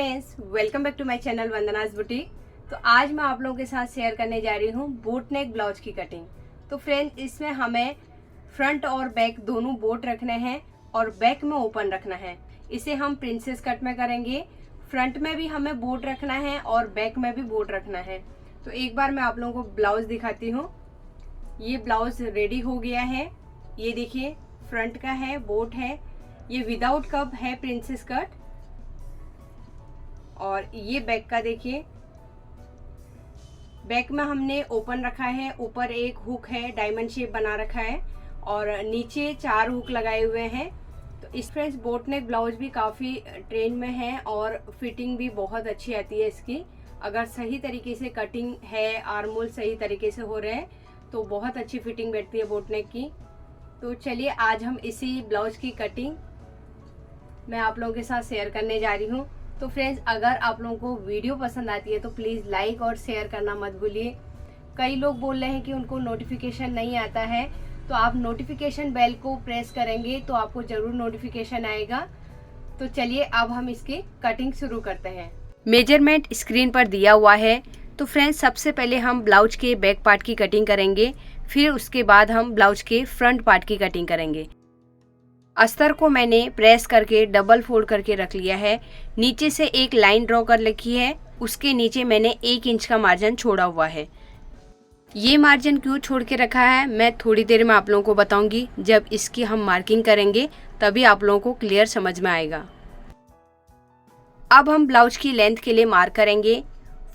Friends, welcome back to my channel Vandana's boutique. तो आज मैं आप लोगों के साथ शेयर करने जा रही हूँ बोट नेक ब्लाउज की कटिंग। तो फ्रेंड्स, इसमें हमें फ्रंट और बैक दोनों बोट रखने हैं और बैक में ओपन रखना है। इसे हम प्रिंसेस कट में करेंगे। फ्रंट में भी हमें बोट रखना है और बैक में भी बोट रखना है। तो एक बार मैं आप लोगों को ब्लाउज दिखाती हूँ। ये ब्लाउज रेडी हो गया है। ये देखिए, फ्रंट का है, बोट है। ये विदाउट कप है प्रिंसेस कट। और ये बैक का देखिए, बैक में हमने ओपन रखा है। ऊपर एक हुक है, डायमंड शेप बना रखा है और नीचे 4 हुक लगाए हुए हैं। तो इस फ्रेंड्स, बोट नेक ब्लाउज भी काफ़ी ट्रेंड में है और फिटिंग भी बहुत अच्छी आती है इसकी। अगर सही तरीके से कटिंग है, आर्मोल सही तरीके से हो रहे हैं तो बहुत अच्छी फिटिंग बैठती है बोट नेक की। तो चलिए, आज हम इसी ब्लाउज की कटिंग मैं आप लोगों के साथ शेयर करने जा रही हूँ। तो फ्रेंड्स, अगर आप लोगों को वीडियो पसंद आती है तो प्लीज़ लाइक और शेयर करना मत भूलिए। कई लोग बोल रहे हैं कि उनको नोटिफिकेशन नहीं आता है, तो आप नोटिफिकेशन बेल को प्रेस करेंगे तो आपको ज़रूर नोटिफिकेशन आएगा। तो चलिए, अब हम इसकी कटिंग शुरू करते हैं। मेजरमेंट स्क्रीन पर दिया हुआ है। तो फ्रेंड्स, सबसे पहले हम ब्लाउज के बैक पार्ट की कटिंग करेंगे, फिर उसके बाद हम ब्लाउज के फ्रंट पार्ट की कटिंग करेंगे। अस्तर को मैंने प्रेस करके डबल फोल्ड करके रख लिया है। नीचे से एक लाइन ड्रॉ कर रखी है। उसके नीचे मैंने 1 इंच का मार्जिन छोड़ा हुआ है। ये मार्जिन क्यों छोड़ के रखा है मैं थोड़ी देर में आप लोगों को बताऊंगी। जब इसकी हम मार्किंग करेंगे तभी आप लोगों को क्लियर समझ में आएगा। अब हम ब्लाउज की लेंथ के लिए मार्क करेंगे।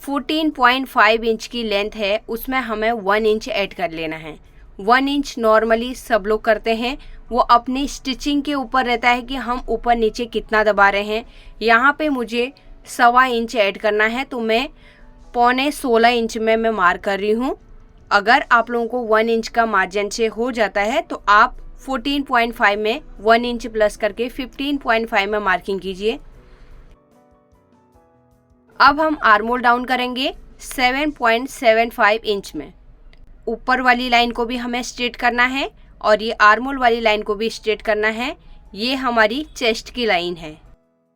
14.5 इंच की लेंथ है, उसमें हमें 1 इंच ऐड कर लेना है। 1 इंच नॉर्मली सब लोग करते हैं, वो अपनी स्टिचिंग के ऊपर रहता है कि हम ऊपर नीचे कितना दबा रहे हैं। यहाँ पे मुझे 1.25 इंच ऐड करना है, तो मैं 15.16 इंच में मैं मार्क कर रही हूँ। अगर आप लोगों को 1 इंच का मार्जिन से हो जाता है तो आप 14.5 में 1 इंच प्लस करके 15.5 में मार्किंग कीजिए। अब हम आर्मोल डाउन करेंगे 7.75 इंच में। ऊपर वाली लाइन को भी हमें स्ट्रेट करना है और ये आर्मोल वाली लाइन को भी स्ट्रेट करना है। ये हमारी चेस्ट की लाइन है।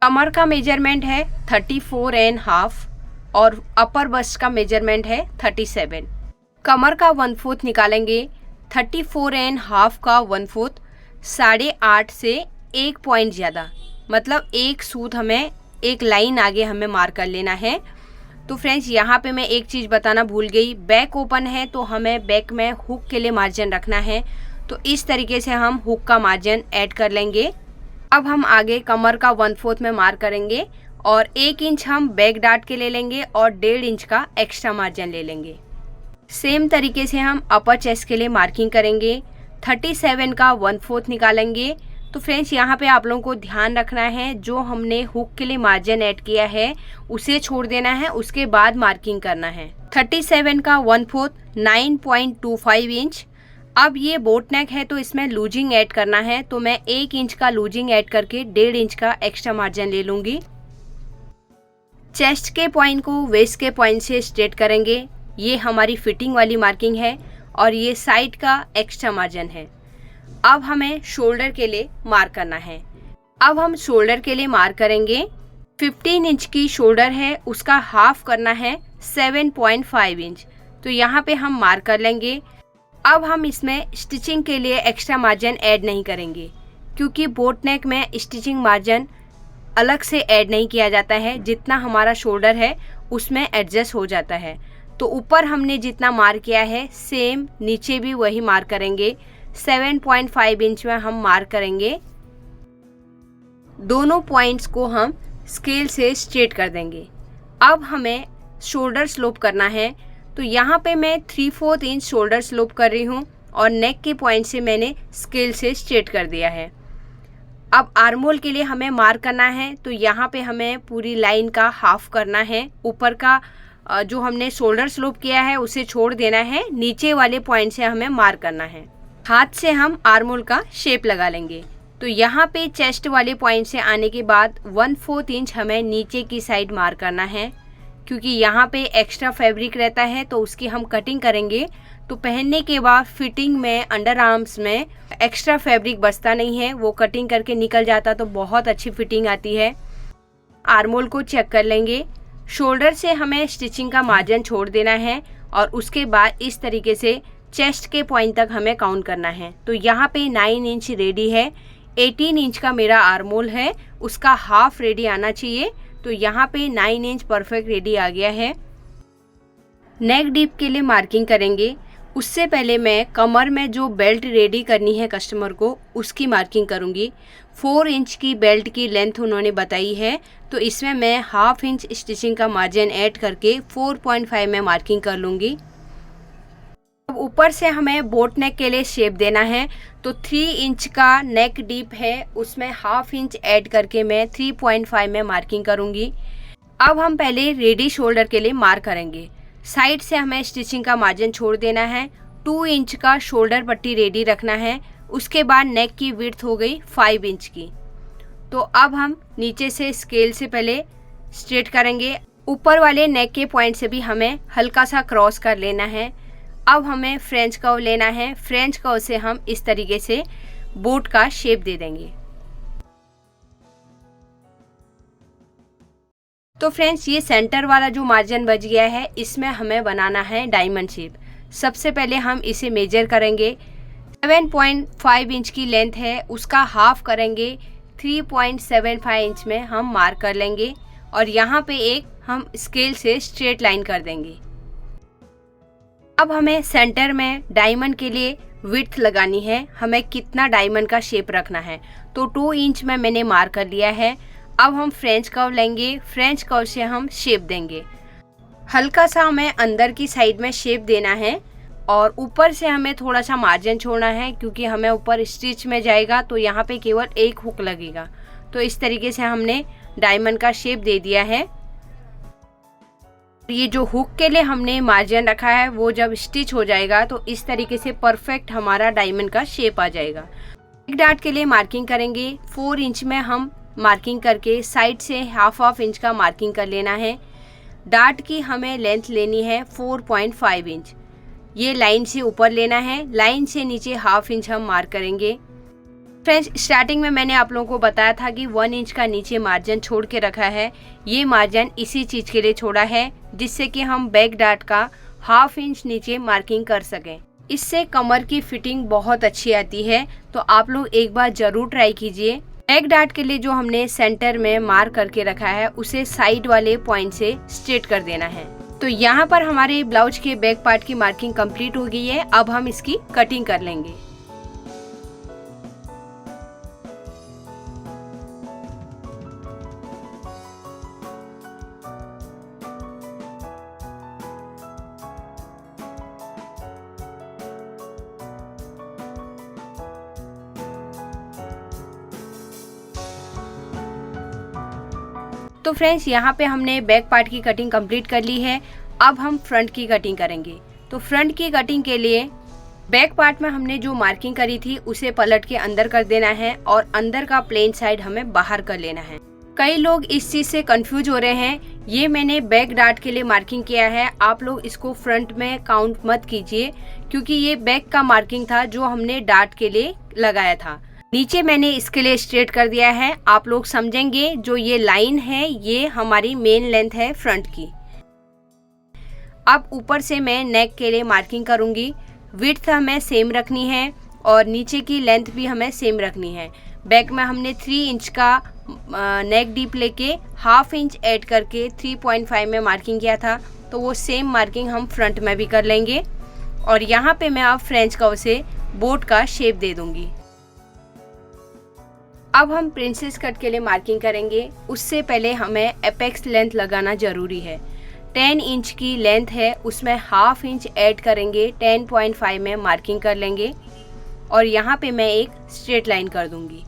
कमर का मेजरमेंट है 34.5 और अपर बस्ट का मेजरमेंट है 37। कमर का 1/4 निकालेंगे। 34.5 का 1/4 8.5 से 1 पॉइंट ज़्यादा, मतलब एक सूत हमें, एक लाइन आगे हमें मार्क कर लेना है। तो फ्रेंड्स, यहाँ पे मैं एक चीज़ बताना भूल गई। बैक ओपन है तो हमें बैक में हुक के लिए मार्जिन रखना है। तो इस तरीके से हम हुक का मार्जिन ऐड कर लेंगे। अब हम आगे कमर का 1/4 में मार्क करेंगे और 1 इंच हम बैक डार्ट के ले लेंगे और 1.5 इंच का एक्स्ट्रा मार्जिन ले लेंगे। सेम तरीके से हम अपर चेस्ट के लिए मार्किंग करेंगे। 37 का 1/4 निकालेंगे। तो फ्रेंड्स, यहाँ पे आप लोगों को ध्यान रखना है, जो हमने हुक के लिए मार्जिन ऐड किया है उसे छोड़ देना है, उसके बाद मार्किंग करना है। 37 का 1/4 9.25 इंच। अब ये बोट नेक है तो इसमें लूजिंग ऐड करना है, तो मैं 1 इंच का लूजिंग ऐड करके 1.5 इंच का एक्स्ट्रा मार्जिन ले लूँगी। चेस्ट के पॉइंट को वेस्ट के पॉइंट से स्ट्रेट करेंगे। ये हमारी फिटिंग वाली मार्किंग है और ये साइड का एक्स्ट्रा मार्जिन है। अब हमें शोल्डर के लिए मार्क करना है। अब हम शोल्डर के लिए मार्क करेंगे। 15 इंच की शोल्डर है, उसका हाफ करना है 7.5 इंच। तो यहाँ पे हम मार्क कर लेंगे। अब हम इसमें स्टिचिंग के लिए एक्स्ट्रा मार्जिन ऐड नहीं करेंगे, क्योंकि बोट नेक में स्टिचिंग मार्जिन अलग से ऐड नहीं किया जाता है। जितना हमारा शोल्डर है उसमें एडजस्ट हो जाता है। तो ऊपर हमने जितना मार्क किया है सेम नीचे भी वही मार्क करेंगे। 7.5 इंच में हम मार्क करेंगे। दोनों पॉइंट्स को हम स्केल से स्ट्रेट कर देंगे। अब हमें शोल्डर स्लोप करना है, तो यहाँ पे मैं 3/4 इंच शोल्डर स्लोप कर रही हूँ और नेक के पॉइंट से मैंने स्केल से स्ट्रेट कर दिया है। अब आर्मोल के लिए हमें मार्क करना है, तो यहाँ पे हमें पूरी लाइन का हाफ करना है। ऊपर का जो हमने शोल्डर स्लोप किया है उसे छोड़ देना है, नीचे वाले पॉइंट से हमें मार्क करना है। हाथ से हम आर्मोल का शेप लगा लेंगे। तो यहाँ पे चेस्ट वाले पॉइंट से आने के बाद 1/4 इंच हमें नीचे की साइड मार्क करना है, क्योंकि यहाँ पे एक्स्ट्रा फैब्रिक रहता है तो उसकी हम कटिंग करेंगे। तो पहनने के बाद फिटिंग में, अंडर आर्म्स में एक्स्ट्रा फैब्रिक बचता नहीं है, वो कटिंग करके निकल जाता तो बहुत अच्छी फिटिंग आती है। आर्मोल को चेक कर लेंगे। शोल्डर से हमें स्टिचिंग का मार्जिन छोड़ देना है और उसके बाद इस तरीके से चेस्ट के पॉइंट तक हमें काउंट करना है। तो यहाँ पे 9 इंच रेडी है, 18 इंच का मेरा आर्मोल है, उसका हाफ रेडी आना चाहिए। तो यहाँ पे 9 इंच परफेक्ट रेडी आ गया है। नेक डीप के लिए मार्किंग करेंगे। उससे पहले मैं कमर में जो बेल्ट रेडी करनी है कस्टमर को, उसकी मार्किंग करूँगी। 4 इंच की बेल्ट की लेंथ उन्होंने बताई है, तो इसमें मैं हाफ इंच स्टिचिंग का मार्जिन ऐड करके 4.5 में मार्किंग कर लूँगी। अब ऊपर से हमें बोट नेक के लिए शेप देना है, तो 3 इंच का नेक डीप है, उसमें हाफ इंच ऐड करके मैं 3.5 में मार्किंग करूँगी। अब हम पहले रेडी शोल्डर के लिए मार्क करेंगे। साइड से हमें स्टिचिंग का मार्जिन छोड़ देना है। 2 इंच का शोल्डर पट्टी रेडी रखना है। उसके बाद नेक की विड्थ हो गई 5 इंच की। तो अब हम नीचे से स्केल से पहले स्ट्रेट करेंगे। ऊपर वाले नेक के पॉइंट से भी हमें हल्का सा क्रॉस कर लेना है। अब हमें फ्रेंच कर्व लेना है। फ्रेंच कर्व से हम इस तरीके से बोट का शेप दे देंगे। तो फ्रेंड्स, ये सेंटर वाला जो मार्जिन बच गया है, इसमें हमें बनाना है डायमंड शेप। सबसे पहले हम इसे मेजर करेंगे। 7.5 इंच की लेंथ है, उसका हाफ करेंगे 3.75 इंच में हम मार्क कर लेंगे और यहाँ पे एक हम स्केल से स्ट्रेट लाइन कर देंगे। अब हमें सेंटर में डायमंड के लिए विड्थ लगानी है। हमें कितना डायमंड का शेप रखना है, तो 2 इंच में मैंने मार्क कर लिया है। अब हम फ्रेंच कर्व लेंगे। फ्रेंच कर्व से हम शेप देंगे। हल्का सा हमें अंदर की साइड में शेप देना है और ऊपर से हमें थोड़ा सा मार्जिन छोड़ना है, क्योंकि हमें ऊपर स्टिच में जाएगा तो यहाँ पे केवल एक हुक लगेगा। तो इस तरीके से हमने डायमंड का शेप दे दिया है। ये जो हुक के लिए हमने मार्जिन रखा है, वो जब स्टिच हो जाएगा तो इस तरीके से परफेक्ट हमारा डायमंड का शेप आ जाएगा। एक डार्ट के लिए मार्किंग करेंगे। 4 इंच में हम मार्किंग करके साइड से हाफ इंच का मार्किंग कर लेना है। डार्ट की हमें लेंथ लेनी है 4.5 इंच। ये लाइन से ऊपर लेना है, लाइन से नीचे हाफ इंच हम मार्क करेंगे। फ्रेंड्स, स्टार्टिंग में मैंने आप लोगों को बताया था कि 1 इंच का नीचे मार्जिन छोड़ के रखा है। ये मार्जिन इसी चीज़ के लिए छोड़ा है, जिससे कि हम बैक डार्ट का हाफ इंच नीचे मार्किंग कर सकें। इससे कमर की फिटिंग बहुत अच्छी आती है, तो आप लोग एक बार ज़रूर ट्राई कीजिए। बैक डार्ट के लिए जो हमने सेंटर में मार्क करके रखा है, उसे साइड वाले पॉइंट से स्ट्रेट कर देना है। तो यहाँ पर हमारे ब्लाउज के बैक पार्ट की मार्किंग कंप्लीट हो गई है। अब हम इसकी कटिंग कर लेंगे। तो फ्रेंड्स, यहाँ पे हमने बैक पार्ट की कटिंग कंप्लीट कर ली है। अब हम फ्रंट की कटिंग करेंगे। तो फ्रंट की कटिंग के लिए बैक पार्ट में हमने जो मार्किंग करी थी, उसे पलट के अंदर कर देना है और अंदर का प्लेन साइड हमें बाहर कर लेना है। कई लोग इस चीज़ से कंफ्यूज हो रहे हैं। ये मैंने बैक डार्ट के लिए मार्किंग किया है, आप लोग इसको फ्रंट में काउंट मत कीजिए, क्योंकि ये बैक का मार्किंग था जो हमने डार्ट के लिए लगाया था। नीचे मैंने इसके लिए स्ट्रेट कर दिया है। आप लोग समझेंगे, जो ये लाइन है ये हमारी मेन लेंथ है फ्रंट की। अब ऊपर से मैं नेक के लिए मार्किंग करूंगी। विड्थ हमें सेम रखनी है और नीचे की लेंथ भी हमें सेम रखनी है। बैक में हमने 3 इंच का नेक डीप लेके हाफ इंच ऐड करके 3.5 में मार्किंग किया था, तो वो सेम मार्किंग हम फ्रंट में भी कर लेंगे। और यहाँ पे मैं अब फ्रेंच कर्व से बोट का शेप दे दूंगी। अब हम प्रिंसेस कट के लिए मार्किंग करेंगे। उससे पहले हमें एपेक्स लेंथ लगाना ज़रूरी है। 10 इंच की लेंथ है, उसमें हाफ इंच ऐड करेंगे, 10.5 में मार्किंग कर लेंगे और यहाँ पे मैं एक स्ट्रेट लाइन कर दूंगी।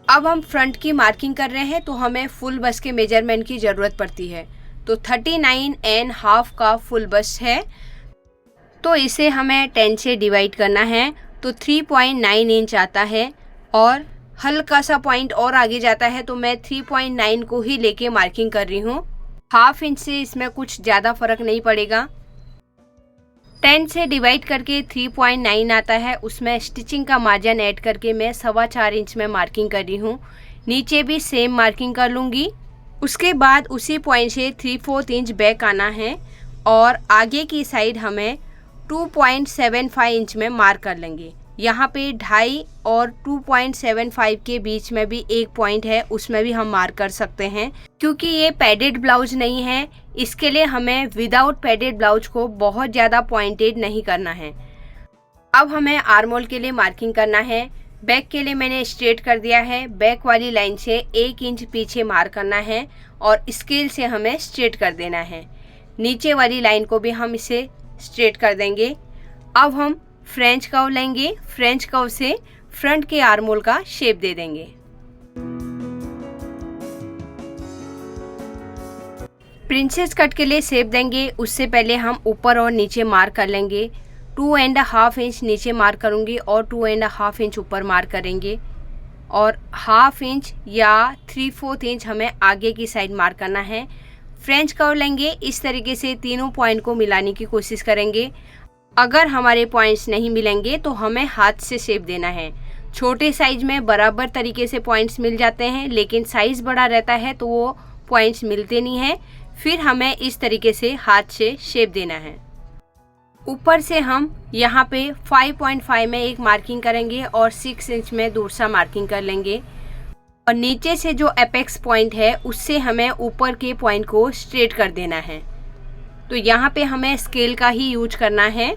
अब हम फ्रंट की मार्किंग कर रहे हैं, तो हमें फुल बस्ट के मेजरमेंट की ज़रूरत पड़ती है। तो 39.5 का फुल बस्ट है, तो इसे हमें 10 से डिवाइड करना है, तो 3.9 इंच आता है। और हल्का सा पॉइंट और आगे जाता है, तो मैं 3.9 को ही लेके मार्किंग कर रही हूँ। हाफ इंच से इसमें कुछ ज़्यादा फर्क नहीं पड़ेगा। 10 से डिवाइड करके 3.9 आता है, उसमें स्टिचिंग का मार्जिन ऐड करके मैं 4.25 इंच में मार्किंग कर रही हूँ। नीचे भी सेम मार्किंग कर लूँगी। उसके बाद उसी पॉइंट से 3/4 इंच बैक आना है और आगे की साइड हमें 2.75 इंच में मार्क कर लेंगे। यहाँ पे 2.5 और 2.75 के बीच में भी एक पॉइंट है, उसमें भी हम मार्क कर सकते हैं। क्योंकि ये पैडेड ब्लाउज नहीं है, इसके लिए हमें विदाउट पैडेड ब्लाउज को बहुत ज़्यादा पॉइंटेड नहीं करना है। अब हमें आर्म होल के लिए मार्किंग करना है। बैक के लिए मैंने स्ट्रेट कर दिया है। बैक वाली लाइन से 1 इंच पीछे मार्क करना है और स्केल से हमें स्ट्रेट कर देना है। नीचे वाली लाइन को भी हम इसे स्ट्रेट कर देंगे। अब हम फ्रेंच कर्व लेंगे। फ्रेंच कर्व से फ्रंट के आर्म होल का शेप दे देंगे। प्रिंसेस कट के लिए शेप देंगे, उससे पहले हम ऊपर और नीचे मार्क कर लेंगे। 2.5 इंच नीचे मार्क करूँगी और 2.5 इंच ऊपर मार्क करेंगे और 1/2 इंच या 3/4 इंच हमें आगे की साइड मार्क करना है। फ्रेंच कर्व लेंगे, इस तरीके से तीनों पॉइंट को मिलाने की कोशिश करेंगे। अगर हमारे पॉइंट्स नहीं मिलेंगे तो हमें हाथ से शेप देना है। छोटे साइज में बराबर तरीके से पॉइंट्स मिल जाते हैं, लेकिन साइज़ बड़ा रहता है तो वो पॉइंट्स मिलते नहीं हैं। फिर हमें इस तरीके से हाथ से शेप देना है। ऊपर से हम यहाँ पे 5.5 में एक मार्किंग करेंगे और 6 इंच में दूसरा मार्किंग कर लेंगे और नीचे से जो एपेक्स पॉइंट है उससे हमें ऊपर के पॉइंट को स्ट्रेट कर देना है। तो यहाँ पे हमें स्केल का ही यूज करना है।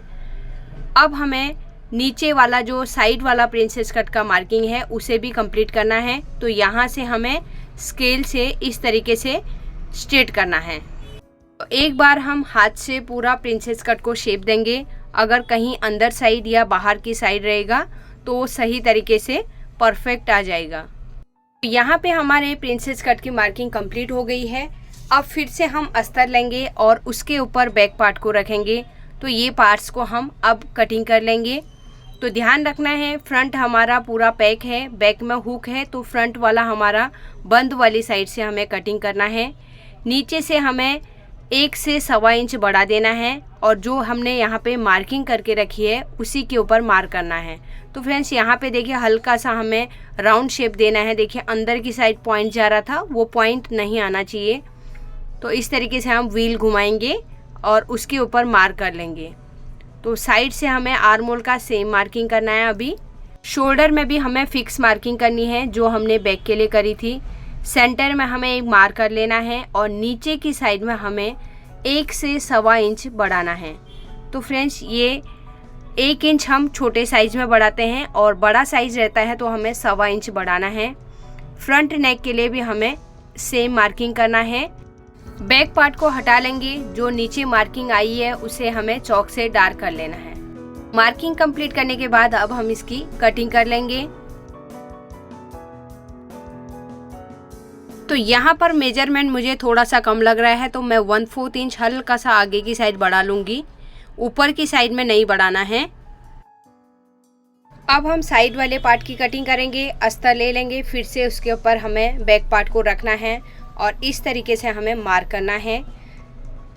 अब हमें नीचे वाला जो साइड वाला प्रिंसेस कट का मार्किंग है उसे भी कंप्लीट करना है। तो यहाँ से हमें स्केल से इस तरीके से स्ट्रेट करना है। तो एक बार हम हाथ से पूरा प्रिंसेस कट को शेप देंगे। अगर कहीं अंदर साइड या बाहर की साइड रहेगा तो वो सही तरीके से परफेक्ट आ जाएगा। यहाँ पे हमारे प्रिंसेस कट की मार्किंग कंप्लीट हो गई है। अब फिर से हम अस्तर लेंगे और उसके ऊपर बैक पार्ट को रखेंगे। तो ये पार्ट्स को हम अब कटिंग कर लेंगे। तो ध्यान रखना है, फ्रंट हमारा पूरा पैक है, बैक में हुक है, तो फ्रंट वाला हमारा बंद वाली साइड से हमें कटिंग करना है। नीचे से हमें 1 से 1.25 इंच बढ़ा देना है और जो हमने यहाँ पे मार्किंग करके रखी है उसी के ऊपर मार्क करना है। तो फ्रेंड्स यहाँ पे देखिए हल्का सा हमें राउंड शेप देना है। देखिए अंदर की साइड पॉइंट जा रहा था, वो पॉइंट नहीं आना चाहिए। तो इस तरीके से हम व्हील घुमाएंगे और उसके ऊपर मार्क कर लेंगे। तो साइड से हमें आर्म होल का सेम मार्किंग करना है। अभी शोल्डर में भी हमें फिक्स मार्किंग करनी है जो हमने बैक के लिए करी थी। सेंटर में हमें एक मार्क कर लेना है और नीचे की साइड में हमें 1 से 1.25 इंच बढ़ाना है। तो फ्रेंड्स ये 1 इंच हम छोटे साइज में बढ़ाते हैं और बड़ा साइज रहता है तो हमें 1.25 इंच बढ़ाना है। फ्रंट नेक के लिए भी हमें सेम मार्किंग करना है। बैक पार्ट को हटा लेंगे, जो नीचे मार्किंग आई है उसे हमें चॉक से डार्क कर लेना है। मार्किंग कंप्लीट करने के बाद अब हम इसकी कटिंग कर लेंगे। तो यहाँ पर मेजरमेंट मुझे थोड़ा सा कम लग रहा है तो मैं 1/4 इंच हल्का सा आगे की साइड बढ़ा लूँगी, ऊपर की साइड में नहीं बढ़ाना है। अब हम साइड वाले पार्ट की कटिंग करेंगे। अस्तर ले लेंगे, फिर से उसके ऊपर हमें बैक पार्ट को रखना है और इस तरीके से हमें मार्क करना है।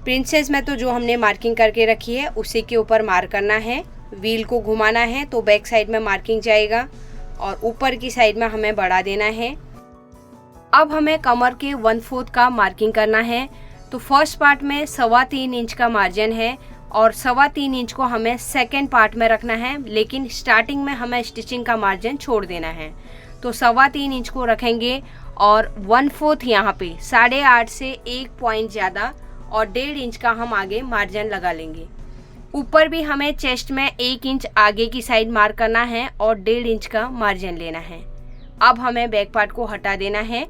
प्रिंसेस में तो जो हमने मार्किंग करके रखी है उसी के ऊपर मार्क करना है। व्हील को घुमाना है तो बैक साइड में मार्किंग जाएगा और ऊपर की साइड में हमें बढ़ा देना है। अब हमें कमर के 1/4 का मार्किंग करना है। तो फर्स्ट पार्ट में 3.25 इंच का मार्जिन है और 3.25 इंच को हमें सेकेंड पार्ट में रखना है, लेकिन स्टार्टिंग में हमें स्टिचिंग का मार्जिन छोड़ देना है। तो 3.25 इंच को रखेंगे और 1/4 यहाँ पे 8.5 से 1 पॉइंट ज़्यादा और 1.5 इंच का हम आगे मार्जिन लगा लेंगे। ऊपर भी हमें चेस्ट में 1 इंच आगे की साइड मार्क करना है और 1.5 इंच का मार्जिन लेना है। अब हमें बैक पार्ट को हटा देना है।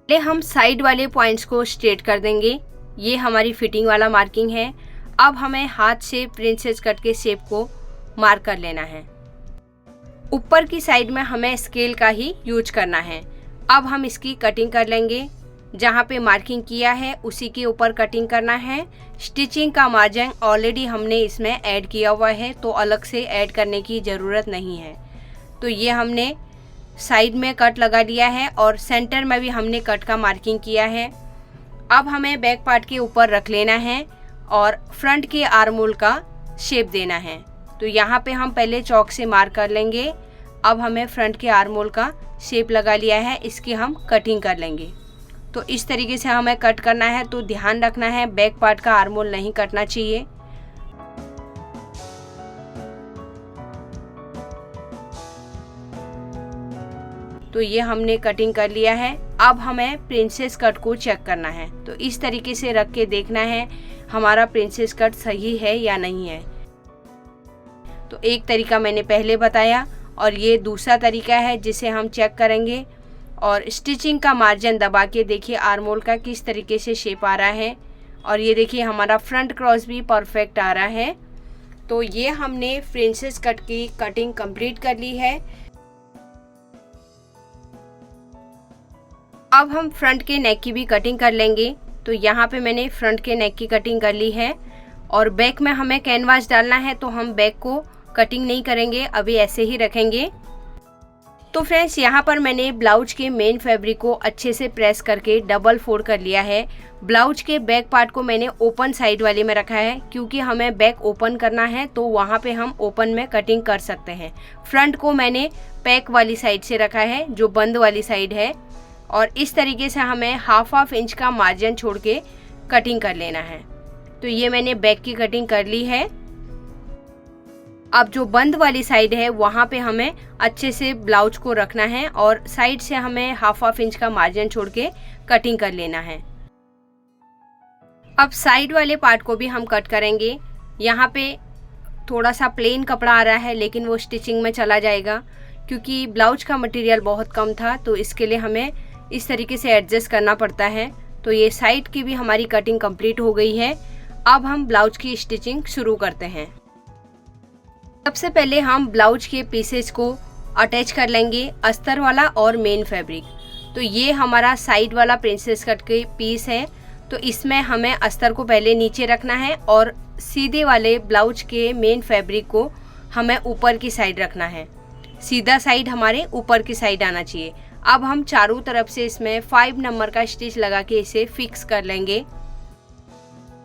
पहले हम साइड वाले पॉइंट्स को स्ट्रेट कर देंगे। ये हमारी फिटिंग वाला मार्किंग है। अब हमें हाथ से प्रिंसेस कट के शेप को मार्क कर लेना है। ऊपर की साइड में हमें स्केल का ही यूज करना है। अब हम इसकी कटिंग कर लेंगे। जहाँ पे मार्किंग किया है उसी के ऊपर कटिंग करना है। स्टिचिंग का मार्जिन ऑलरेडी हमने इसमें ऐड किया हुआ है तो अलग से ऐड करने की ज़रूरत नहीं है। तो ये हमने साइड में कट लगा दिया है और सेंटर में भी हमने कट का मार्किंग किया है। अब हमें बैक पार्ट के ऊपर रख लेना है और फ्रंट के आर्म होल का शेप देना है। तो यहाँ पे हम पहले चॉक से मार्क कर लेंगे। अब हमें फ्रंट के आर्म होल का शेप लगा लिया है, इसकी हम कटिंग कर लेंगे। तो इस तरीके से हमें कट करना है। तो ध्यान रखना है बैक पार्ट का आर्म होल नहीं कटना चाहिए। तो ये हमने कटिंग कर लिया है। अब हमें प्रिंसेस कट को चेक करना है। तो इस तरीके से रख के देखना है हमारा प्रिंसेस कट सही है या नहीं है। तो एक तरीका मैंने पहले बताया और ये दूसरा तरीका है जिसे हम चेक करेंगे। और स्टिचिंग का मार्जिन दबा के देखिए आर्म होल का किस तरीके से शेप आ रहा है। और ये देखिए हमारा फ्रंट क्रॉस भी परफेक्ट आ रहा है। तो ये हमने प्रिंसेस कट की कटिंग कंप्लीट कर ली है। अब हम फ्रंट के नेक की भी कटिंग कर लेंगे। तो यहाँ पे मैंने फ्रंट के नेक की कटिंग कर ली है और बैक में हमें कैनवास डालना है, तो हम बैक को कटिंग नहीं करेंगे, अभी ऐसे ही रखेंगे। तो फ्रेंड्स यहाँ पर मैंने ब्लाउज के मेन फैब्रिक को अच्छे से प्रेस करके डबल फोल्ड कर लिया है। ब्लाउज के बैक पार्ट को मैंने ओपन साइड वाले में रखा है, क्योंकि हमें बैक ओपन करना है तो वहाँ पे हम ओपन में कटिंग कर सकते हैं। फ्रंट को मैंने पैक वाली साइड से रखा है, जो बंद वाली साइड है। और इस तरीके से हमें हाफ इंच का मार्जिन छोड़ के कटिंग कर लेना है। तो ये मैंने बैक की कटिंग कर ली है। अब जो बंद वाली साइड है वहाँ पे हमें अच्छे से ब्लाउज को रखना है और साइड से हमें हाफ इंच का मार्जिन छोड़ के कटिंग कर लेना है। अब साइड वाले पार्ट को भी हम कट करेंगे। यहाँ पे थोड़ा सा प्लेन कपड़ा आ रहा है, लेकिन वो स्टिचिंग में चला जाएगा क्योंकि ब्लाउज का मटेरियल बहुत कम था, तो इसके लिए हमें इस तरीके से एडजस्ट करना पड़ता है। तो ये साइड की भी हमारी कटिंग कंप्लीट हो गई है। अब हम ब्लाउज की स्टिचिंग शुरू करते हैं। सबसे पहले हम ब्लाउज के पीसेस को अटैच कर लेंगे, अस्तर वाला और मेन फैब्रिक। तो ये हमारा साइड वाला प्रिंसेस कट के पीस है। तो इसमें हमें अस्तर को पहले नीचे रखना है और सीधे वाले ब्लाउज के मेन फैब्रिक को हमें ऊपर की साइड रखना है। सीधा साइड हमारे ऊपर की साइड आना चाहिए। अब हम चारों तरफ से इसमें 5 नंबर का स्टिच लगा के इसे फिक्स कर लेंगे।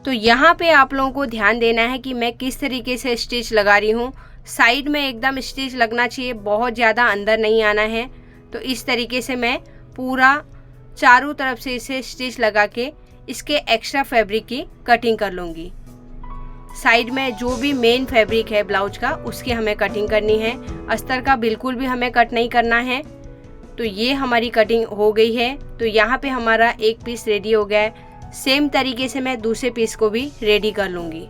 तो यहाँ पे आप लोगों को ध्यान देना है कि मैं किस तरीके से स्टिच लगा रही हूँ। साइड में एकदम स्टिच लगना चाहिए, बहुत ज़्यादा अंदर नहीं आना है। तो इस तरीके से मैं पूरा चारों तरफ से इसे स्टिच लगा के इसके एक्स्ट्रा फैब्रिक की कटिंग कर लूँगी। साइड में जो भी मेन फैब्रिक है ब्लाउज का, उसकी हमें कटिंग करनी है। अस्तर का बिल्कुल भी हमें कट नहीं करना है। तो ये हमारी कटिंग हो गई है। तो यहाँ पे हमारा एक पीस रेडी हो गया है। सेम तरीके से मैं दूसरे पीस को भी रेडी कर लूँगी।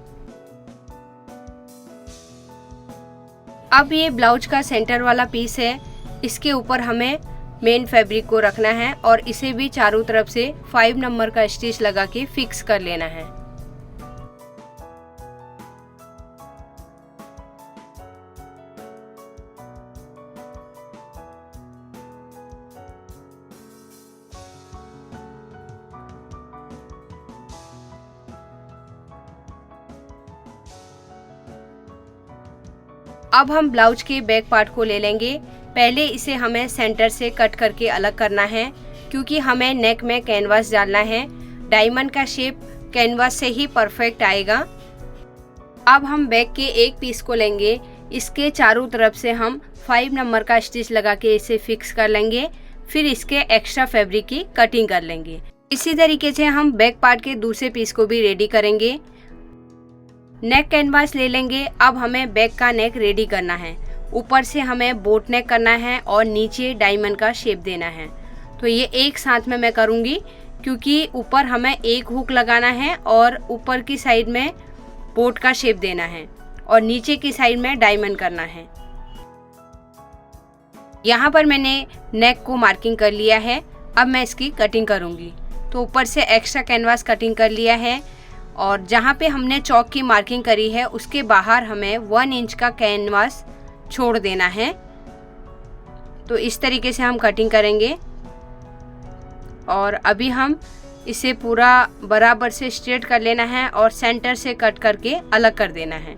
अब ये ब्लाउज का सेंटर वाला पीस है, इसके ऊपर हमें मेन फैब्रिक को रखना है और इसे भी चारों तरफ से 5 नंबर का स्टिच लगा के फिक्स कर लेना है। अब हम ब्लाउज के बैक पार्ट को ले लेंगे। पहले इसे हमें सेंटर से कट करके अलग करना है, क्योंकि हमें नेक में कैनवास डालना है। डायमंड का शेप कैनवास से ही परफेक्ट आएगा। अब हम बैक के एक पीस को लेंगे, इसके चारों तरफ से हम 5 नंबर का स्टिच लगा के इसे फिक्स कर लेंगे। फिर इसके एक्स्ट्रा फैब्रिक की कटिंग कर लेंगे। इसी तरीके से हम बैक पार्ट के दूसरे पीस को भी रेडी करेंगे। नेक कैनवास ले लेंगे। अब हमें बैक का नेक रेडी करना है। ऊपर से हमें बोट नेक करना है और नीचे डायमंड का शेप देना है। तो ये एक साथ में मैं करूँगी, क्योंकि ऊपर हमें एक हुक लगाना है और ऊपर की साइड में बोट का शेप देना है और नीचे की साइड में डायमंड करना है। यहाँ पर मैंने नेक को मार्किंग कर लिया है। अब मैं इसकी कटिंग करूँगी। तो ऊपर से एक्स्ट्रा कैनवास कटिंग कर लिया है और जहाँ पे हमने चौक की मार्किंग करी है उसके बाहर हमें 1 इंच का कैनवास छोड़ देना है। तो इस तरीके से हम कटिंग करेंगे और अभी हम इसे पूरा बराबर से स्ट्रेट कर लेना है और सेंटर से कट करके अलग कर देना है।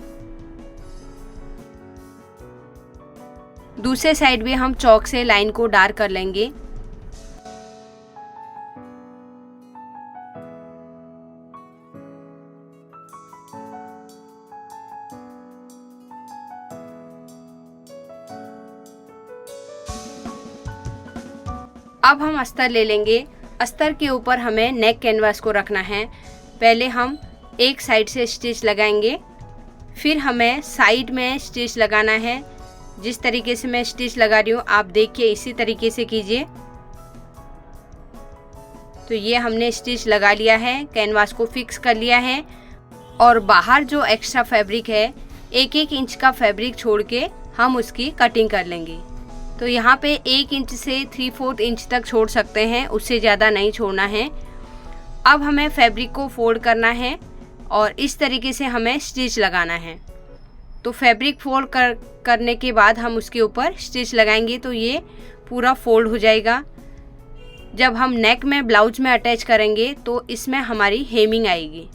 दूसरे साइड भी हम चौक से लाइन को डार्क कर लेंगे। अब हम अस्तर ले लेंगे। अस्तर के ऊपर हमें नेक कैनवास को रखना है। पहले हम एक साइड से स्टिच लगाएंगे, फिर हमें साइड में स्टिच लगाना है। जिस तरीके से मैं स्टिच लगा रही हूँ आप देखिए, इसी तरीके से कीजिए। तो ये हमने स्टिच लगा लिया है, कैनवास को फिक्स कर लिया है। और बाहर जो एक्स्ट्रा फैब्रिक है 1-1 इंच का फैब्रिक छोड़ के हम उसकी कटिंग कर लेंगे। तो यहाँ पे 1 इंच से 3/4 इंच तक छोड़ सकते हैं, उससे ज़्यादा नहीं छोड़ना है। अब हमें फैब्रिक को फोल्ड करना है और इस तरीके से हमें स्टिच लगाना है। तो फैब्रिक फोल्ड करने के बाद हम उसके ऊपर स्टिच लगाएंगे तो ये पूरा फोल्ड हो जाएगा। जब हम नेक में ब्लाउज में अटैच करेंगे तो इसमें हमारी हेमिंग आएगी।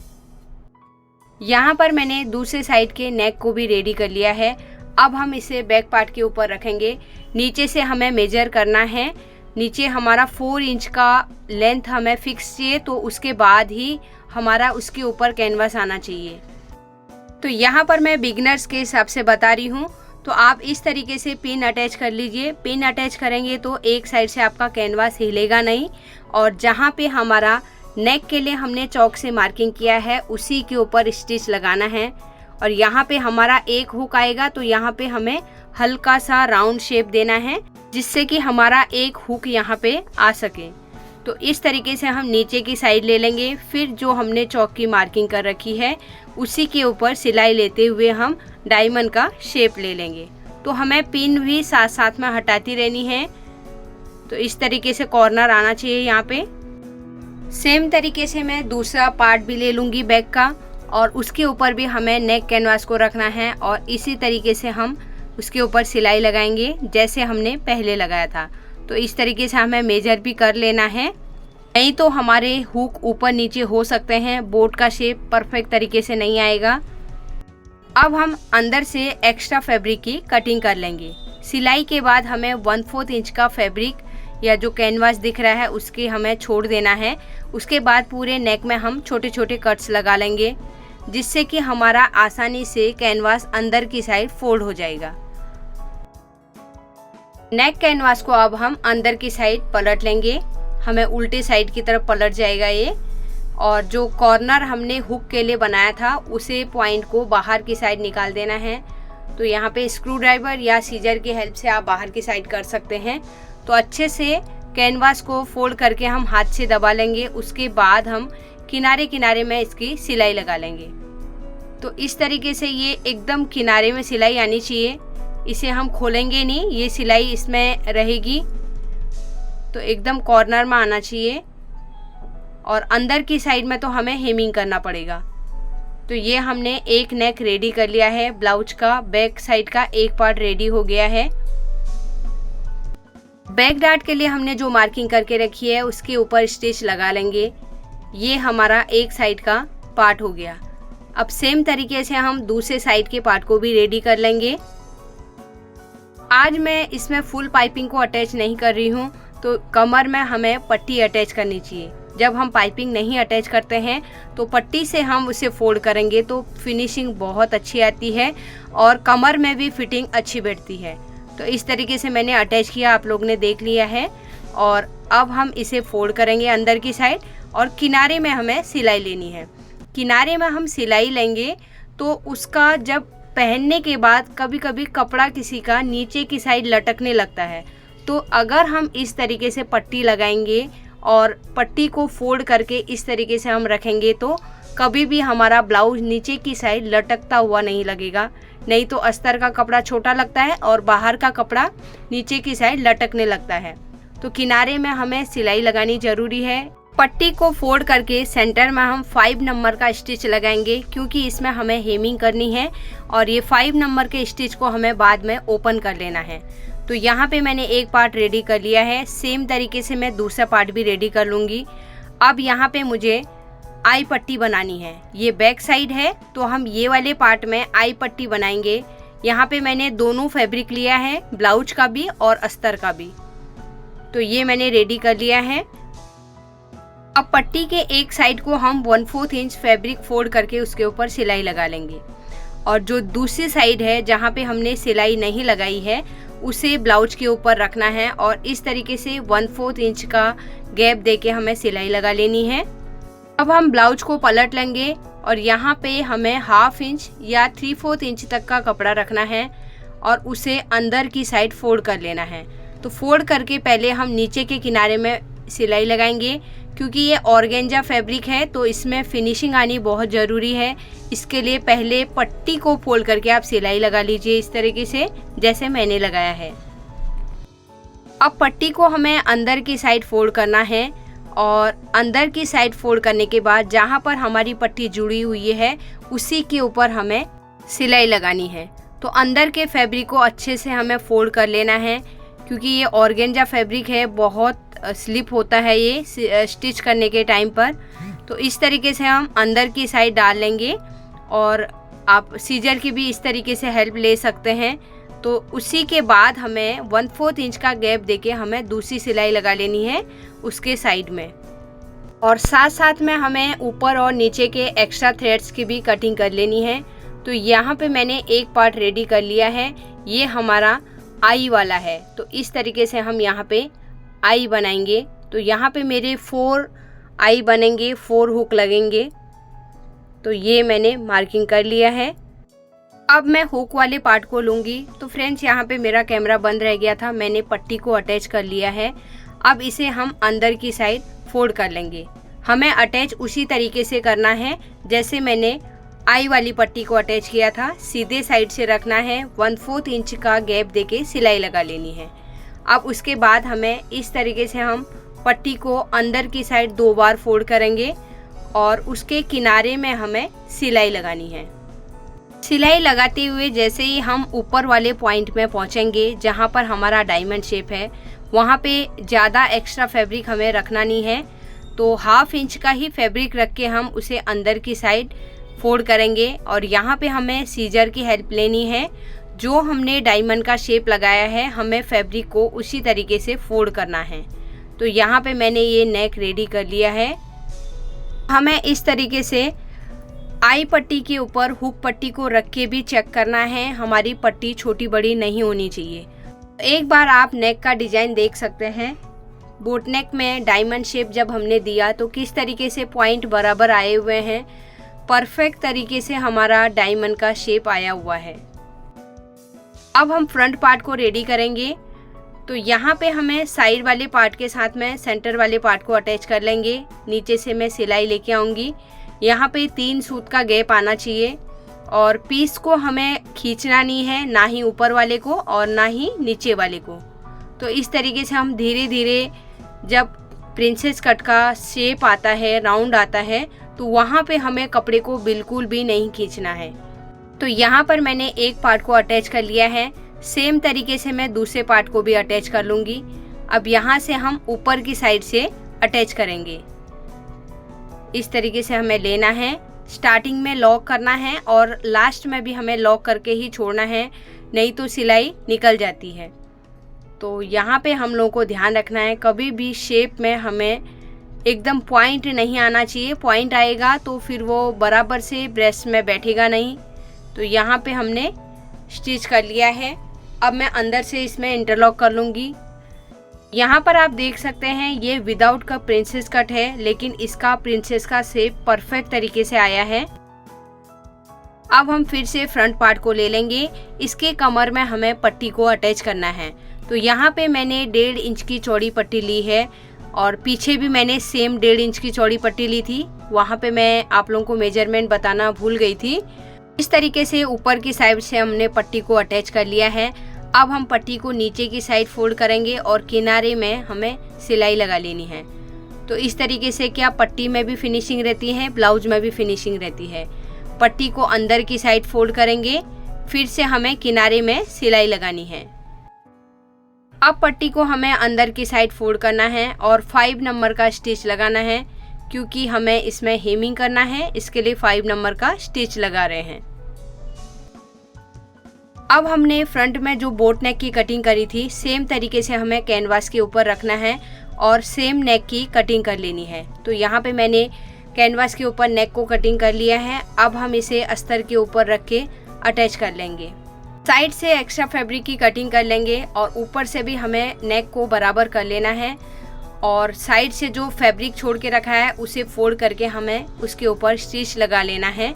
यहाँ पर मैंने दूसरे साइड के नेक को भी रेडी कर लिया है। अब हम इसे बैक पार्ट के ऊपर रखेंगे। नीचे से हमें मेजर करना है। नीचे हमारा 4 इंच का लेंथ हमें फिक्स चाहिए, तो उसके बाद ही हमारा उसके ऊपर कैनवास आना चाहिए। तो यहाँ पर मैं बिगिनर्स के हिसाब से बता रही हूँ। तो आप इस तरीके से पिन अटैच कर लीजिए। पिन अटैच करेंगे तो एक साइड से आपका कैनवास हिलेगा नहीं, और जहाँ पे हमारा नेक के लिए हमने चौक से मार्किंग किया है उसी के ऊपर स्टिच लगाना है। और यहाँ पे हमारा एक हुक आएगा, तो यहाँ पे हमें हल्का सा राउंड शेप देना है जिससे कि हमारा एक हुक यहाँ पे आ सके। तो इस तरीके से हम नीचे की साइड ले लेंगे। फिर जो हमने चौक की मार्किंग कर रखी है उसी के ऊपर सिलाई लेते हुए हम डायमंड का शेप ले लेंगे। तो हमें पिन भी साथ साथ में हटाती रहनी है। तो इस तरीके से कॉर्नर आना चाहिए यहाँ पे। सेम तरीके से मैं दूसरा पार्ट भी ले लूँगी बैक का, और उसके ऊपर भी हमें नेक कैनवास को रखना है और इसी तरीके से हम उसके ऊपर सिलाई लगाएंगे जैसे हमने पहले लगाया था। तो इस तरीके से हमें मेजर भी कर लेना है, नहीं तो हमारे हुक ऊपर नीचे हो सकते हैं, बोट का शेप परफेक्ट तरीके से नहीं आएगा। अब हम अंदर से एक्स्ट्रा फैब्रिक की कटिंग कर लेंगे। सिलाई के बाद हमें 1/4 इंच का फैब्रिक या जो कैनवास दिख रहा है उसके हमें छोड़ देना है। उसके बाद पूरे नेक में हम छोटे छोटे कट्स लगा लेंगे जिससे कि हमारा आसानी से कैनवास अंदर की साइड फोल्ड हो जाएगा। नेक कैनवास को अब हम अंदर की साइड पलट लेंगे। हमें उल्टे साइड की तरफ पलट जाएगा ये, और जो कॉर्नर हमने हुक के लिए बनाया था उसे पॉइंट को बाहर की साइड निकाल देना है। तो यहाँ पे स्क्रू ड्राइवर या सीजर की हेल्प से आप बाहर की साइड कर सकते हैं। तो अच्छे से कैनवास को फोल्ड करके हम हाथ से दबा लेंगे। उसके बाद हम किनारे किनारे में इसकी सिलाई लगा लेंगे। तो इस तरीके से ये एकदम किनारे में सिलाई आनी चाहिए, इसे हम खोलेंगे नहीं, ये सिलाई इसमें रहेगी। तो एकदम कॉर्नर में आना चाहिए, और अंदर की साइड में तो हमें हेमिंग करना पड़ेगा। तो ये हमने एक नेक रेडी कर लिया है। ब्लाउज का बैक साइड का एक पार्ट रेडी हो गया है। बैक डार्ट के लिए हमने जो मार्किंग करके रखी है उसके ऊपर स्टिच लगा लेंगे। ये हमारा एक साइड का पार्ट हो गया। अब सेम तरीके से हम दूसरे साइड के पार्ट को भी रेडी कर लेंगे। आज मैं इसमें फुल पाइपिंग को अटैच नहीं कर रही हूँ, तो कमर में हमें पट्टी अटैच करनी चाहिए। जब हम पाइपिंग नहीं अटैच करते हैं तो पट्टी से हम उसे फोल्ड करेंगे तो फिनिशिंग बहुत अच्छी आती है और कमर में भी फिटिंग अच्छी बैठती है। तो इस तरीके से मैंने अटैच किया, आप लोग ने देख लिया है। और अब हम इसे फोल्ड करेंगे अंदर की साइड, और किनारे में हमें सिलाई लेनी है। किनारे में हम सिलाई लेंगे तो उसका जब पहनने के बाद कभी कभी कपड़ा किसी का नीचे की साइड लटकने लगता है। तो अगर हम इस तरीके से पट्टी लगाएंगे और पट्टी को फोल्ड करके इस तरीके से हम रखेंगे तो कभी भी हमारा ब्लाउज नीचे की साइड लटकता हुआ नहीं लगेगा। नहीं तो अस्तर का कपड़ा छोटा लगता है और बाहर का कपड़ा नीचे की साइड लटकने लगता है। तो किनारे में हमें सिलाई लगानी जरूरी है। पट्टी को फोल्ड करके सेंटर में हम 5 नंबर का स्टिच लगाएंगे, क्योंकि इसमें हमें हेमिंग करनी है और ये 5 नंबर के स्टिच को हमें बाद में ओपन कर लेना है। तो यहाँ पे मैंने एक पार्ट रेडी कर लिया है। सेम तरीके से मैं दूसरा पार्ट भी रेडी कर लूँगी। अब यहाँ पे मुझे आई पट्टी बनानी है। ये बैक साइड है तो हम ये वाले पार्ट में आई पट्टी बनाएंगे। यहाँ पे मैंने दोनों फैब्रिक लिया है, ब्लाउज का भी और अस्तर का भी। तो ये मैंने रेडी कर लिया है। अब पट्टी के एक साइड को हम 1/4 इंच फैब्रिक फोल्ड करके उसके ऊपर सिलाई लगा लेंगे, और जो दूसरी साइड है जहाँ पे हमने सिलाई नहीं लगाई है उसे ब्लाउज के ऊपर रखना है और इस तरीके से 1/4 इंच का गैप देके हमें सिलाई लगा लेनी है। अब हम ब्लाउज को पलट लेंगे और यहाँ पे हमें 1/2 इंच या 3/4 इंच तक का कपड़ा रखना है और उसे अंदर की साइड फोल्ड कर लेना है। तो फोल्ड करके पहले हम नीचे के किनारे में सिलाई लगाएंगे, क्योंकि ये ऑर्गेंजा फैब्रिक है तो इसमें फिनिशिंग आनी बहुत ज़रूरी है। इसके लिए पहले पट्टी को फोल्ड करके आप सिलाई लगा लीजिए इस तरीके से जैसे मैंने लगाया है। अब पट्टी को हमें अंदर की साइड फोल्ड करना है और अंदर की साइड फोल्ड करने के बाद जहाँ पर हमारी पट्टी जुड़ी हुई है उसी के ऊपर हमें सिलाई लगानी है। तो अंदर के फैब्रिक को अच्छे से हमें फोल्ड कर लेना है, क्योंकि ये ऑर्गेंजा फैब्रिक है, बहुत स्लिप होता है ये स्टिच करने के टाइम पर। तो इस तरीके से हम अंदर की साइड डाल लेंगे और आप सीजर की भी इस तरीके से हेल्प ले सकते हैं। तो उसी के बाद हमें 1/4 इंच का गैप देके हमें दूसरी सिलाई लगा लेनी है उसके साइड में, और साथ साथ में हमें ऊपर और नीचे के एक्स्ट्रा थ्रेड्स की भी कटिंग कर लेनी है। तो यहाँ पे मैंने एक पार्ट रेडी कर लिया है, ये हमारा आई वाला है। तो इस तरीके से हम यहाँ पे आई बनाएंगे। तो यहाँ पे मेरे 4 आई बनेंगे, 4 हुक लगेंगे। तो ये मैंने मार्किंग कर लिया है। अब मैं हुक वाले पार्ट को लूँगी। तो फ्रेंड्स यहाँ पे मेरा कैमरा बंद रह गया था, मैंने पट्टी को अटैच कर लिया है। अब इसे हम अंदर की साइड फोल्ड कर लेंगे। हमें अटैच उसी तरीके से करना है जैसे मैंने आई वाली पट्टी को अटैच किया था, सीधे साइड से रखना है, 1/4 इंच का गैप देके सिलाई लगा लेनी है। अब उसके बाद हमें इस तरीके से हम पट्टी को अंदर की साइड 2 बार फोल्ड करेंगे और उसके किनारे में हमें सिलाई लगानी है। सिलाई लगाते हुए जैसे ही हम ऊपर वाले पॉइंट में पहुंचेंगे जहां पर हमारा डायमंड शेप है, वहां पे ज़्यादा एक्स्ट्रा फैब्रिक हमें रखना नहीं है। तो 1/2 इंच का ही फैब्रिक रख के हम उसे अंदर की साइड फोल्ड करेंगे और यहाँ पे हमें सीजर की हेल्प लेनी है। जो हमने डायमंड का शेप लगाया है हमें फैब्रिक को उसी तरीके से फोल्ड करना है। तो यहाँ पे मैंने ये नेक रेडी कर लिया है। हमें इस तरीके से आई पट्टी के ऊपर हुक पट्टी को रख के भी चेक करना है, हमारी पट्टी छोटी बड़ी नहीं होनी चाहिए। एक बार आप नेक का डिज़ाइन देख सकते हैं। बोट नेक में डायमंड शेप जब हमने दिया तो किस तरीके से पॉइंट बराबर आए हुए हैं, परफेक्ट तरीके से हमारा डायमंड का शेप आया हुआ है। अब हम फ्रंट पार्ट को रेडी करेंगे। तो यहाँ पे हमें साइड वाले पार्ट के साथ में सेंटर वाले पार्ट को अटैच कर लेंगे। नीचे से मैं सिलाई लेके आऊँगी। यहाँ पे 3 सूत का गैप आना चाहिए और पीस को हमें खींचना नहीं है, ना ही ऊपर वाले को और ना ही नीचे वाले को। तो इस तरीके से हम धीरे धीरे, जब प्रिंसेस कट का शेप आता है, राउंड आता है, तो वहाँ पे हमें कपड़े को बिल्कुल भी नहीं खींचना है। तो यहाँ पर मैंने एक पार्ट को अटैच कर लिया है, सेम तरीके से मैं दूसरे पार्ट को भी अटैच कर लूँगी। अब यहाँ से हम ऊपर की साइड से अटैच करेंगे। इस तरीके से हमें लेना है, स्टार्टिंग में लॉक करना है और लास्ट में भी हमें लॉक करके ही छोड़ना है, नहीं तो सिलाई निकल जाती है। तो यहाँ पे हम लोगों को ध्यान रखना है, कभी भी शेप में हमें एकदम पॉइंट नहीं आना चाहिए। पॉइंट आएगा तो फिर वो बराबर से ब्रेस्ट में बैठेगा नहीं। तो यहाँ पे हमने स्टिच कर लिया है। अब मैं अंदर से इसमें इंटरलॉक कर लूँगी। यहाँ पर आप देख सकते हैं ये विदाउट का प्रिंसेस कट है, लेकिन इसका प्रिंसेस का शेप परफेक्ट तरीके से आया है। अब हम फिर से फ्रंट पार्ट को ले लेंगे। इसके कमर में हमें पट्टी को अटैच करना है। तो यहाँ पे मैंने 1.5 इंच की चौड़ी पट्टी ली है और पीछे भी मैंने सेम 1.5 इंच की चौड़ी पट्टी ली थी। वहाँ पे मैं आप लोगों को मेजरमेंट बताना भूल गई थी। इस तरीके से ऊपर की साइड से हमने पट्टी को अटैच कर लिया है। अब हम पट्टी को नीचे की साइड फोल्ड करेंगे और किनारे में हमें सिलाई लगा लेनी है। तो इस तरीके से क्या पट्टी में भी फिनिशिंग रहती है, ब्लाउज में भी फिनिशिंग रहती है। पट्टी को अंदर की साइड फोल्ड करेंगे, फिर से हमें किनारे में सिलाई लगानी है। अब पट्टी को हमें अंदर की साइड फोल्ड करना है और 5 नंबर का स्टिच लगाना है, क्योंकि हमें इसमें हेमिंग करना है, इसके लिए 5 नंबर का स्टिच लगा रहे हैं। अब हमने फ्रंट में जो बोट नेक की कटिंग करी थी, सेम तरीके से हमें कैनवास के ऊपर रखना है और सेम नेक की कटिंग कर लेनी है। तो यहाँ पे मैंने कैनवास के ऊपर नेक को कटिंग कर लिया है। अब हम इसे अस्तर के ऊपर रख के अटैच कर लेंगे। साइड से एक्स्ट्रा फैब्रिक की कटिंग कर लेंगे और ऊपर से भी हमें नेक को बराबर कर लेना है और साइड से जो फैब्रिक छोड़ के रखा है उसे फोल्ड करके हमें उसके ऊपर स्टिच लगा लेना है।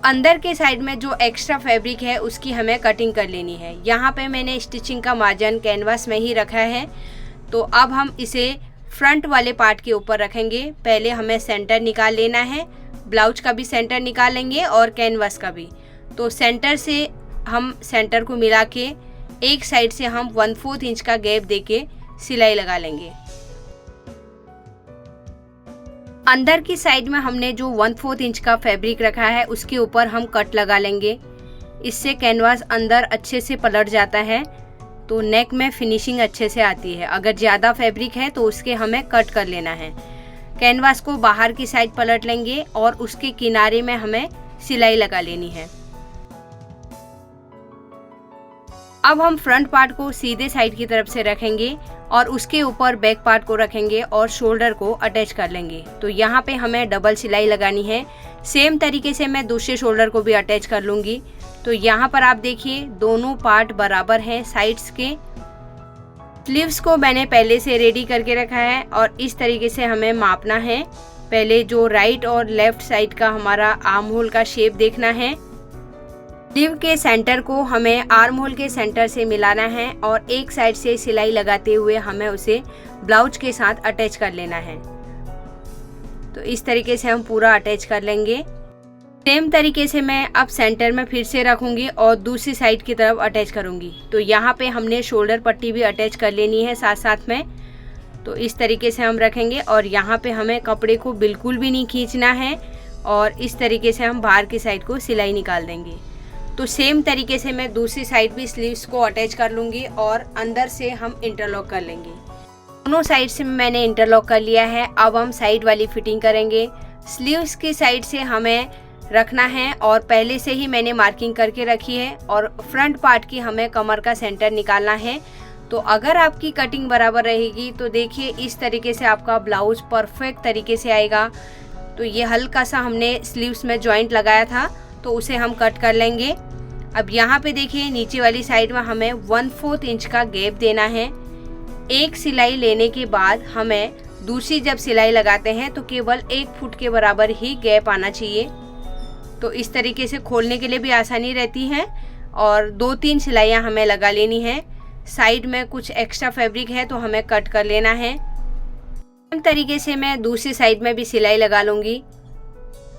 अंदर के साइड में जो एक्स्ट्रा फैब्रिक है उसकी हमें कटिंग कर लेनी है। यहाँ पे मैंने स्टिचिंग का मार्जिन कैनवास में ही रखा है। तो अब हम इसे फ्रंट वाले पार्ट के ऊपर रखेंगे। पहले हमें सेंटर निकाल लेना है, ब्लाउज का भी सेंटर निकाल लेंगे और कैनवास का भी। तो सेंटर से हम सेंटर को मिला के एक साइड से हम 1/4 इंच का गैप देके सिलाई लगा लेंगे। अंदर की साइड में हमने जो 1/4 इंच का फैब्रिक रखा है उसके ऊपर हम कट लगा लेंगे। इससे कैनवास अंदर अच्छे से पलट जाता है तो नेक में फिनिशिंग अच्छे से आती है। अगर ज़्यादा फैब्रिक है तो उसके हमें कट कर लेना है। कैनवास को बाहर की साइड पलट लेंगे और उसके किनारे में हमें सिलाई लगा लेनी है। अब हम फ्रंट पार्ट को सीधे साइड की तरफ से रखेंगे और उसके ऊपर बैक पार्ट को रखेंगे और शोल्डर को अटैच कर लेंगे। तो यहाँ पे हमें डबल सिलाई लगानी है। सेम तरीके से मैं दूसरे शोल्डर को भी अटैच कर लूँगी। तो यहाँ पर आप देखिए दोनों पार्ट बराबर हैं साइड्स के। स्लीव्स को मैंने पहले से रेडी करके रखा है और इस तरीके से हमें मापना है। पहले जो राइट और लेफ्ट साइड का हमारा आर्म होल का शेप देखना है। स्लीव के सेंटर को हमें आर्म होल के सेंटर से मिलाना है और एक साइड से सिलाई लगाते हुए हमें उसे ब्लाउज के साथ अटैच कर लेना है। तो इस तरीके से हम पूरा अटैच कर लेंगे। सेम तरीके से मैं अब सेंटर में फिर से रखूंगी और दूसरी साइड की तरफ अटैच करूंगी। तो यहाँ पे हमने शोल्डर पट्टी भी अटैच कर लेनी है साथ साथ में। तो इस तरीके से हम रखेंगे और यहाँ पे हमें कपड़े को बिल्कुल भी नहीं खींचना है और इस तरीके से हम बाहर की साइड को सिलाई निकाल देंगे। तो सेम तरीके से मैं दूसरी साइड भी स्लीव्स को अटैच कर लूँगी और अंदर से हम इंटरलॉक कर लेंगे। दोनों साइड से मैंने इंटरलॉक कर लिया है। अब हम साइड वाली फिटिंग करेंगे। स्लीव्स की साइड से हमें रखना है और पहले से ही मैंने मार्किंग करके रखी है और फ्रंट पार्ट की हमें कमर का सेंटर निकालना है। तो अगर आपकी कटिंग बराबर रहेगी तो देखिए इस तरीके से आपका ब्लाउज परफेक्ट तरीके से आएगा। तो ये हल्का सा हमने स्लीव्स में जॉइंट लगाया था तो उसे हम कट कर लेंगे। अब यहाँ पे देखिए नीचे वाली साइड में हमें 1/4 इंच का गैप देना है। एक सिलाई लेने के बाद हमें दूसरी जब सिलाई लगाते हैं तो केवल 1 फुट के बराबर ही गैप आना चाहिए। तो इस तरीके से खोलने के लिए भी आसानी रहती है और 2-3 सिलाइयाँ हमें लगा लेनी है। साइड में कुछ एक्स्ट्रा फैब्रिक है तो हमें कट कर लेना है। इस तरीके से मैं दूसरी साइड में भी सिलाई लगा लूँगी।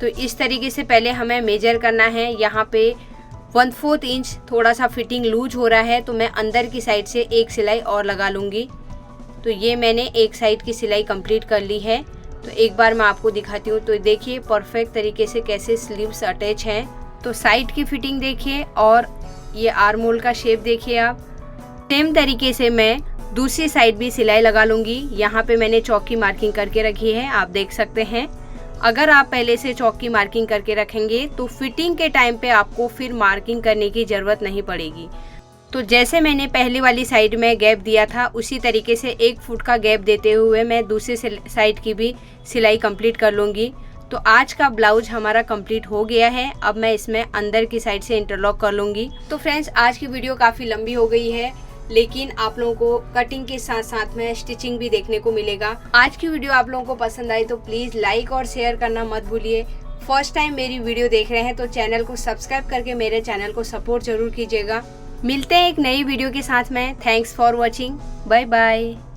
तो इस तरीके से पहले हमें मेजर करना है। यहाँ पे 1/4 इंच थोड़ा सा फिटिंग लूज हो रहा है तो मैं अंदर की साइड से एक सिलाई और लगा लूँगी। तो ये मैंने एक साइड की सिलाई कंप्लीट कर ली है। तो एक बार मैं आपको दिखाती हूँ। तो देखिए परफेक्ट तरीके से कैसे स्लीव्स अटैच हैं। तो साइड की फिटिंग देखिए और ये आर्म होल का शेप देखिए आप। सेम तरीके से मैं दूसरी साइड भी सिलाई लगा लूँगी। यहाँ पे मैंने चौक की मार्किंग करके रखी है, आप देख सकते हैं। अगर आप पहले से चौक की मार्किंग करके रखेंगे तो फिटिंग के टाइम पे आपको फिर मार्किंग करने की ज़रूरत नहीं पड़ेगी। तो जैसे मैंने पहले वाली साइड में गैप दिया था उसी तरीके से 1 फुट का गैप देते हुए मैं दूसरी साइड की भी सिलाई कंप्लीट कर लूँगी। तो आज का ब्लाउज हमारा कंप्लीट हो गया है। अब मैं इसमें अंदर की साइड से इंटरलॉक कर लूँगी। तो फ्रेंड्स आज की वीडियो काफ़ी लंबी हो गई है लेकिन आप लोगों को कटिंग के साथ साथ में स्टिचिंग भी देखने को मिलेगा। आज की वीडियो आप लोगों को पसंद आई तो प्लीज़ लाइक और शेयर करना मत भूलिए। फर्स्ट टाइम मेरी वीडियो देख रहे हैं तो चैनल को सब्सक्राइब करके मेरे चैनल को सपोर्ट जरूर कीजिएगा। मिलते हैं एक नई वीडियो के साथ में। Thanks for watching. Bye bye.